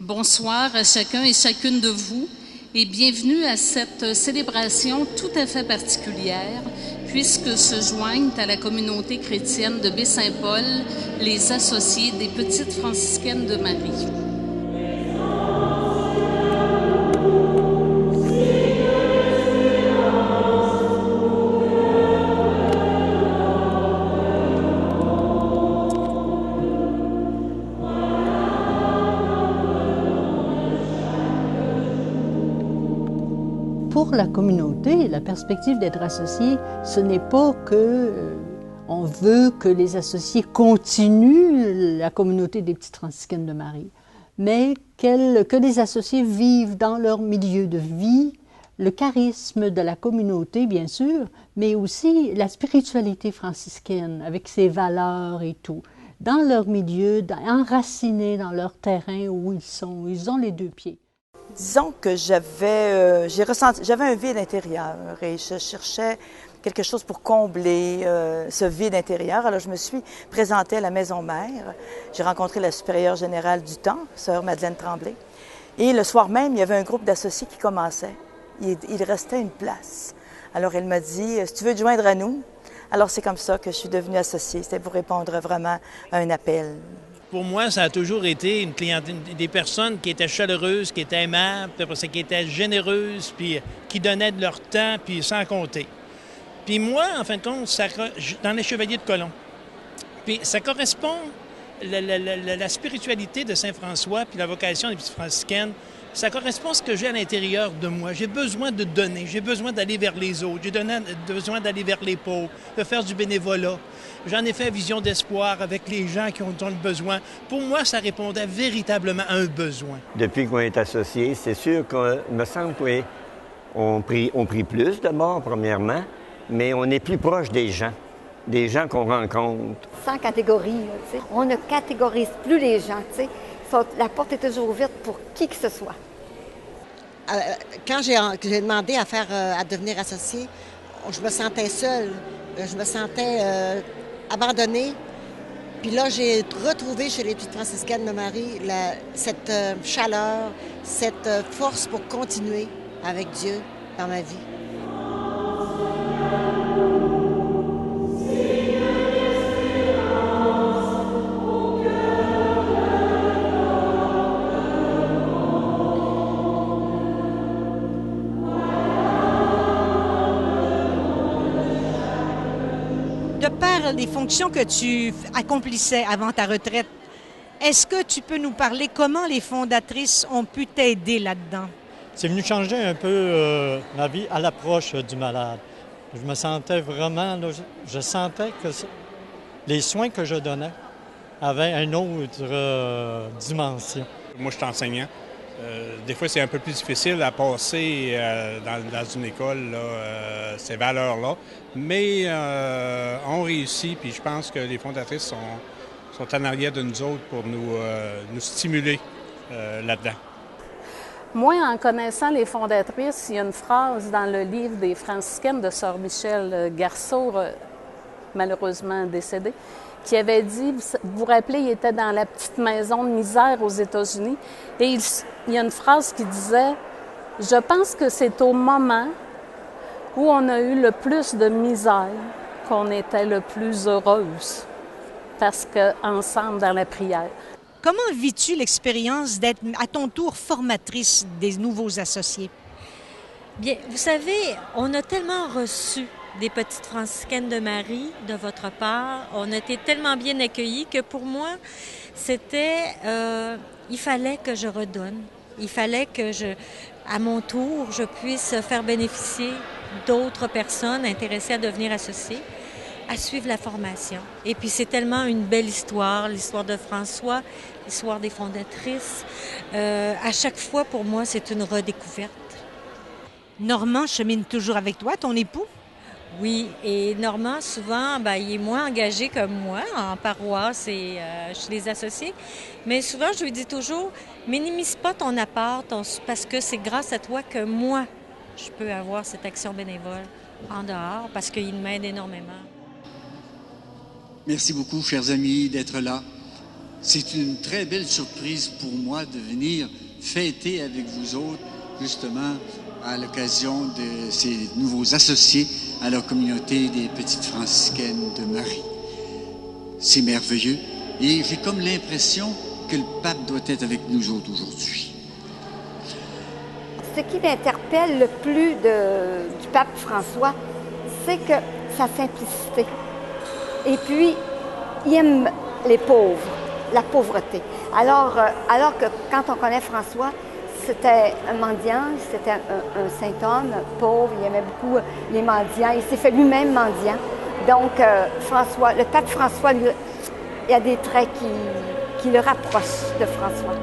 Bonsoir à chacun et chacune de vous et bienvenue à cette célébration tout à fait particulière puisque se joignent à la communauté chrétienne de Baie-Saint-Paul les associés des Petites franciscaines de Marie. Pour la communauté, la perspective d'être associé, ce n'est pas que on veut que les associés continuent la communauté des Petites franciscaines de Marie, mais que les associés vivent dans leur milieu de vie le charisme de la communauté, bien sûr, mais aussi la spiritualité franciscaine avec ses valeurs et tout, dans leur milieu, enracinés dans leur terrain où ils ont les deux pieds. Disons que j'avais un vide intérieur et je cherchais quelque chose pour combler ce vide intérieur. Alors je me suis présentée à la Maison Mère. J'ai rencontré la supérieure générale du temps, sœur Madeleine Tremblay. Et le soir même, il y avait un groupe d'associés qui commençait. Il restait une place. Alors elle m'a dit « Si tu veux te joindre à nous », alors c'est comme ça que je suis devenue associée. C'était pour répondre vraiment à un appel. Pour moi, ça a toujours été une clientèle, des personnes qui étaient chaleureuses, qui étaient aimables, qui étaient généreuses, puis qui donnaient de leur temps, puis sans compter. Puis moi, en fin de compte, dans les Chevaliers de Colomb. Puis ça correspond, la spiritualité de Saint-François, puis la vocation des Petites franciscaines, ça correspond à ce que j'ai à l'intérieur de moi. J'ai besoin de donner, j'ai besoin d'aller vers les autres, j'ai besoin d'aller vers les pauvres, de faire du bénévolat. J'en ai fait Vision d'espoir avec les gens qui ont le besoin. Pour moi, ça répondait véritablement à un besoin. Depuis qu'on est associés, c'est sûr qu'il me semble qu'on prie plus d'abord, premièrement, mais on est plus proche des gens qu'on rencontre. Sans catégorie, tu sais. On ne catégorise plus les gens, tu sais. La porte est toujours ouverte pour qui que ce soit. Quand j'ai demandé à devenir associée, je me sentais seule. Je me sentais abandonnée. Puis là, j'ai retrouvé chez les Petites franciscaines de Marie cette chaleur, cette force pour continuer avec Dieu dans ma vie. De par les fonctions que tu accomplissais avant ta retraite, est-ce que tu peux nous parler comment les fondatrices ont pu t'aider là-dedans? C'est venu changer un peu ma vie à l'approche du malade. Je me sentais vraiment, là, je sentais que les soins que je donnais avaient une autre dimension. Moi, je suis enseignant. Des fois, c'est un peu plus difficile à passer dans une école, là, ces valeurs-là. Mais on réussit, puis je pense que les fondatrices sont en arrière de nous autres pour nous stimuler là-dedans. Moi, en connaissant les fondatrices, il y a une phrase dans le livre des franciscaines de Sœur Michel Garceau, malheureusement décédée, qui avait dit, vous vous rappelez, il était dans la petite maison de misère aux États-Unis, et il y a une phrase qui disait « Je pense que c'est au moment où on a eu le plus de misère qu'on était le plus heureuse, parce qu'ensemble dans la prière. » Comment vis-tu l'expérience d'être à ton tour formatrice des nouveaux associés? Bien, vous savez, on a tellement reçu des Petites franciscaines de Marie de votre part. On a été tellement bien accueillis que pour moi, il fallait que je redonne. Il fallait que à mon tour, je puisse faire bénéficier d'autres personnes intéressées à devenir associées, à suivre la formation. Et puis c'est tellement une belle histoire, l'histoire de François, l'histoire des fondatrices. À chaque fois, pour moi, c'est une redécouverte. Normand chemine toujours avec toi, ton époux? Oui, et Normand, souvent, il est moins engagé que moi en paroisse et chez les associés. Mais souvent, je lui dis toujours, minimise pas ton apport parce que c'est grâce à toi que moi, je peux avoir cette action bénévole en dehors parce qu'il m'aide énormément. Merci beaucoup, chers amis, d'être là. C'est une très belle surprise pour moi de venir fêter avec vous autres, justement, à l'occasion de ces nouveaux associés à la communauté des petites franciscaines de Marie. C'est merveilleux et j'ai comme l'impression que le pape doit être avec nous autres aujourd'hui. Ce qui m'interpelle le plus du pape François, c'est que sa simplicité. Et puis, il aime les pauvres, la pauvreté. Alors que quand on connaît François, c'était un mendiant, c'était un saint homme pauvre, il aimait beaucoup les mendiants, il s'est fait lui-même mendiant. Donc, le pape François, il y a des traits qui le rapprochent de François.